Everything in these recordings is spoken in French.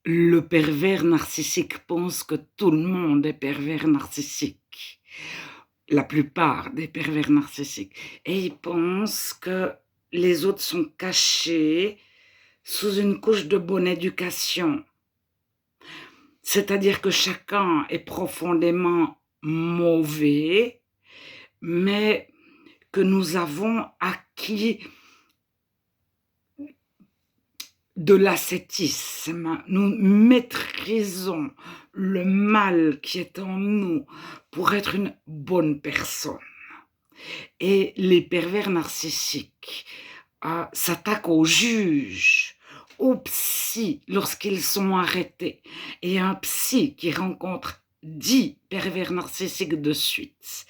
le pervers narcissique pense que tout le monde est pervers narcissique. La plupart des pervers narcissiques. Et ils pensent que les autres sont cachés sous une couche de bonne éducation. C'est-à-dire que chacun est profondément mauvais, mais que nous avons acquis de l'ascétisme. Nous maîtrisons le mal qui est en nous pour être une bonne personne. Et les pervers narcissiques s'attaquent aux juges, aux psys lorsqu'ils sont arrêtés. Et un psy qui rencontre 10 pervers narcissiques de suite,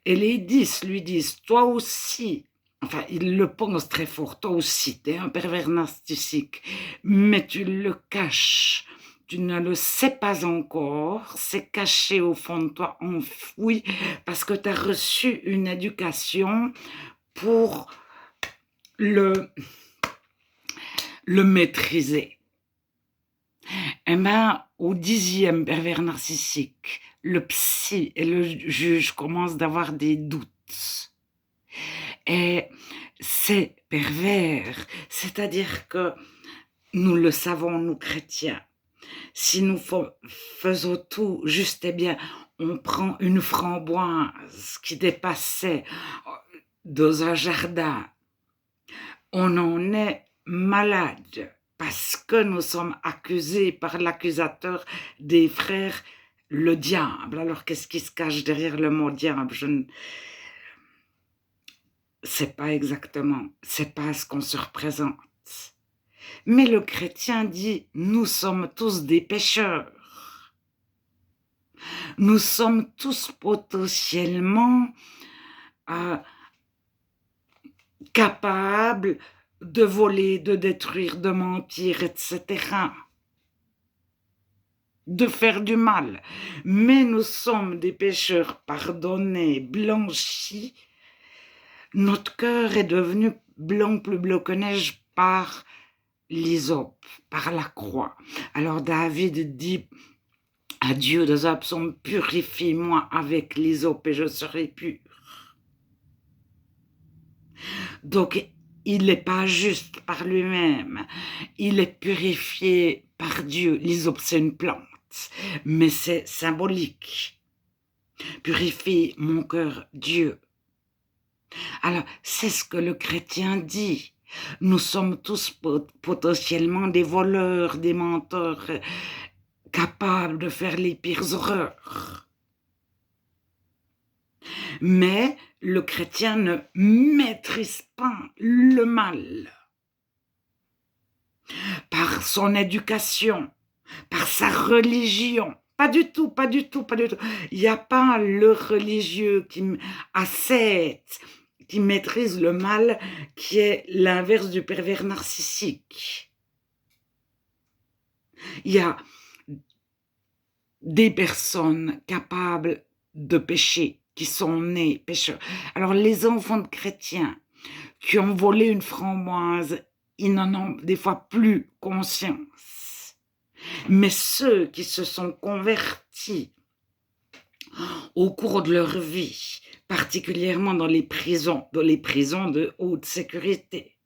et les 10 lui disent « toi aussi », enfin, il le pense très fort, « toi aussi, tu es un pervers narcissique, mais tu le caches, tu ne le sais pas encore, c'est caché au fond de toi, enfoui, parce que tu as reçu une éducation pour le maîtriser ». Eh bien, au 10e pervers narcissique, le psy et le juge commencent d'avoir des doutes. Et c'est pervers, c'est-à-dire que nous le savons, nous chrétiens, si nous faisons tout juste et bien, on prend une framboise qui dépassait dans un jardin, on en est malade parce que nous sommes accusés par l'accusateur des frères, le diable. Alors qu'est-ce qui se cache derrière le mot diable? Je ne sais pas exactement, c'est pas ce qu'on se représente. Mais le chrétien dit, nous sommes tous des pécheurs. Nous sommes tous potentiellement capables de voler, de détruire, de mentir, etc. De faire du mal. Mais nous sommes des pécheurs pardonnés, blanchis. Notre cœur est devenu blanc, plus blanc que neige par l'hysope, par la croix. Alors David dit à Dieu dans un psaume, purifie-moi avec l'hysope et je serai pur. Donc il n'est pas juste par lui-même, il est purifié par Dieu. L'hysope, c'est une plante, mais c'est symbolique. Purifie mon cœur, Dieu. Alors, c'est ce que le chrétien dit. Nous sommes tous potentiellement des voleurs, des menteurs, capables de faire les pires horreurs. Mais le chrétien ne maîtrise pas le mal. Par son éducation, par sa religion. Pas du tout, pas du tout, pas du tout. Il n'y a pas le religieux qui ascète, qui maîtrise le mal, qui est l'inverse du pervers narcissique. Il y a des personnes capables de pécher, qui sont nés pécheurs. Alors les enfants de chrétiens qui ont volé une framboise, ils n'en ont des fois plus conscience. Mais ceux qui se sont convertis au cours de leur vie, particulièrement dans les prisons de haute sécurité,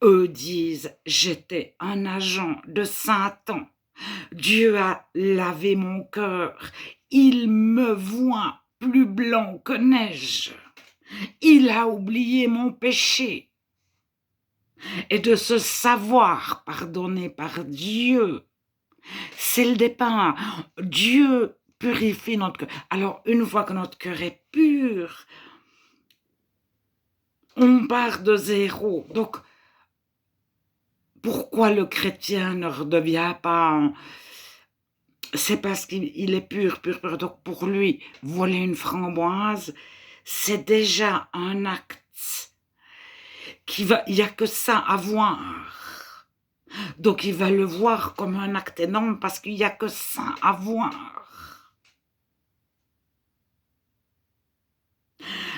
eux disent « J'étais un agent de Satan. Dieu a lavé mon cœur. Il me voit plus blanc que neige. Il a oublié mon péché. » Et de se savoir pardonné par Dieu, c'est le départ. Dieu purifie notre cœur. Alors, une fois que notre cœur est pur, on part de zéro. Donc, pourquoi le chrétien ne redevient pas... C'est parce qu'il est pur, pur, pur. Donc, pour lui, voler une framboise, c'est déjà un acte il n'y a que ça à voir. Donc, il va le voir comme un acte énorme parce qu'il n'y a que ça à voir.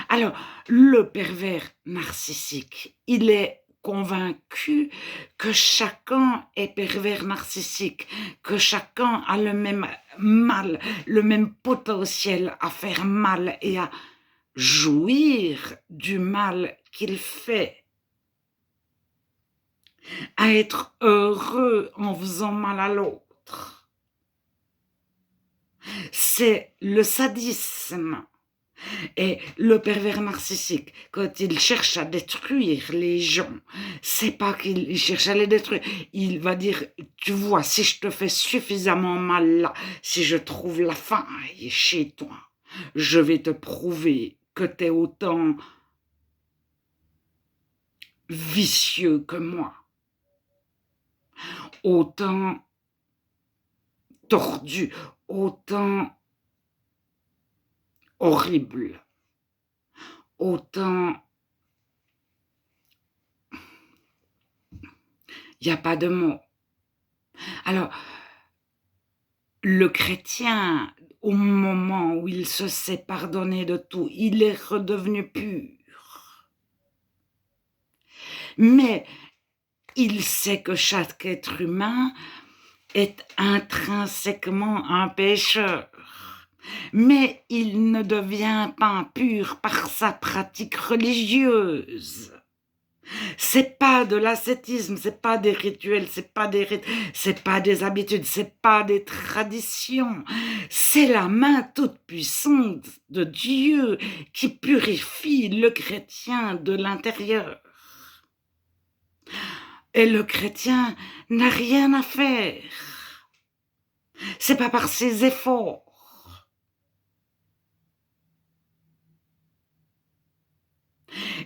Alors, le pervers narcissique, il est convaincus que chacun est pervers narcissique, que chacun a le même mal, le même potentiel à faire mal et à jouir du mal qu'il fait, à être heureux en faisant mal à l'autre. C'est le sadisme. Et le pervers narcissique, quand il cherche à détruire les gens, c'est pas qu'il cherche à les détruire. Il va dire, tu vois, si je te fais suffisamment mal là, si je trouve la faille chez toi, je vais te prouver que tu es autant vicieux que moi, autant tordu, autant horrible, autant... Il n'y a pas de mots. Alors, le chrétien, au moment où il se s'est pardonné de tout, il est redevenu pur. Mais il sait que chaque être humain est intrinsèquement un pécheur. Mais il ne devient pas pur par sa pratique religieuse. C'est pas de l'ascétisme, c'est pas des rituels, c'est pas des rites, c'est pas des habitudes, c'est pas des traditions. C'est la main toute puissante de Dieu qui purifie le chrétien de l'intérieur. Et le chrétien n'a rien à faire. C'est pas par ses efforts.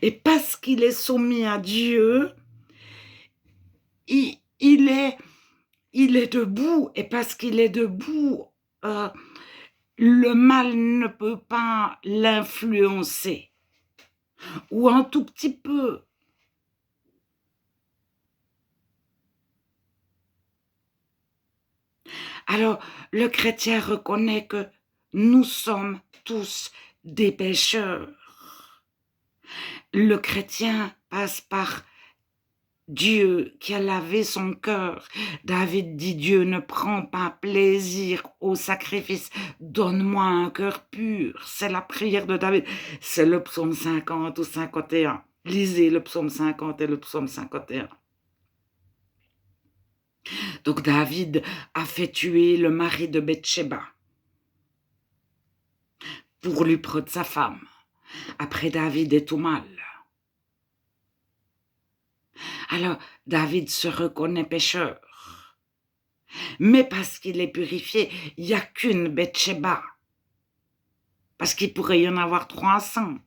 Et parce qu'il est soumis à Dieu, il est debout. Et parce qu'il est debout, le mal ne peut pas l'influencer. Ou un tout petit peu. Alors, le chrétien reconnaît que nous sommes tous des pécheurs. Le chrétien passe par Dieu qui a lavé son cœur. David dit, Dieu ne prend pas plaisir au sacrifice. Donne-moi un cœur pur. C'est la prière de David. C'est le psaume 50 ou 51. Lisez le psaume 50 et le psaume 51. Donc David a fait tuer le mari de Bathsheba pour lui prendre sa femme. Après, David est tout mal. Alors, David se reconnaît pécheur. Mais parce qu'il est purifié, il n'y a qu'une Bathsheba. Parce qu'il pourrait y en avoir 300.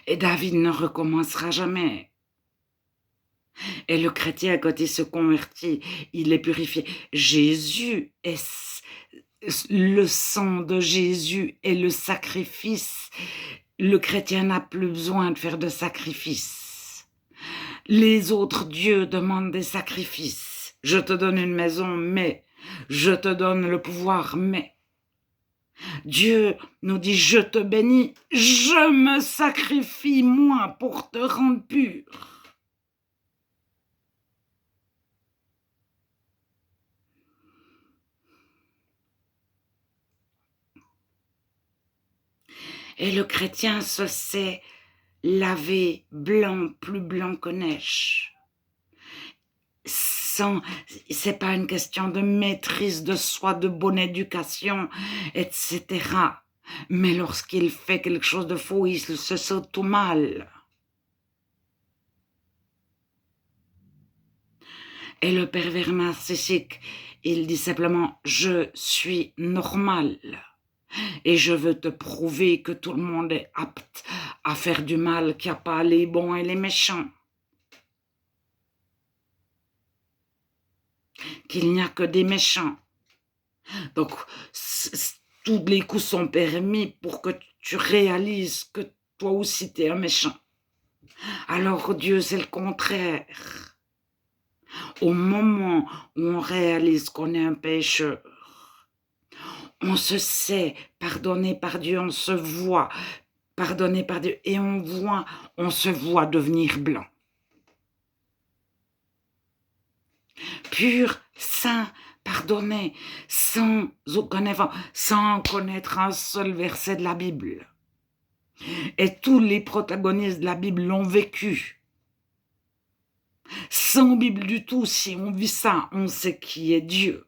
Et David ne recommencera jamais. Et le chrétien, quand il se convertit, il est purifié. Jésus est... Le sang de Jésus est le sacrifice. Le chrétien n'a plus besoin de faire de sacrifice. Les autres dieux demandent des sacrifices. Je te donne une maison, mais je te donne le pouvoir, mais Dieu nous dit, je te bénis, je me sacrifie moi pour te rendre pur. Et le chrétien se sait laver blanc, plus blanc que neige. C'est pas une question de maîtrise de soi, de bonne éducation, etc. Mais lorsqu'il fait quelque chose de faux, il se sent tout mal. Et le pervers narcissique, il dit simplement « je suis normal ». Et je veux te prouver que tout le monde est apte à faire du mal, qu'il n'y a pas les bons et les méchants. Qu'il n'y a que des méchants. Donc, tous les coups sont permis pour que tu réalises que toi aussi tu es un méchant. Alors Dieu, c'est le contraire. Au moment où on réalise qu'on est un pécheur, on se sait pardonné par Dieu, on se voit pardonné par Dieu, et on se voit devenir blanc. Pur, saint, pardonné, sans aucun effort, sans connaître un seul verset de la Bible. Et tous les protagonistes de la Bible l'ont vécu. Sans Bible du tout, si on vit ça, on sait qui est Dieu.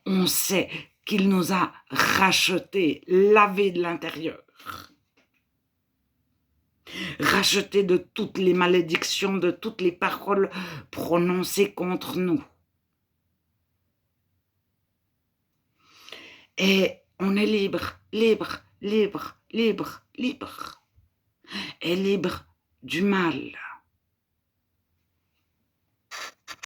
On sait qu'il nous a rachetés, lavés de l'intérieur. Rachetés de toutes les malédictions, de toutes les paroles prononcées contre nous. Et on est libre, libre, libre, libre, libre. Et libre du mal.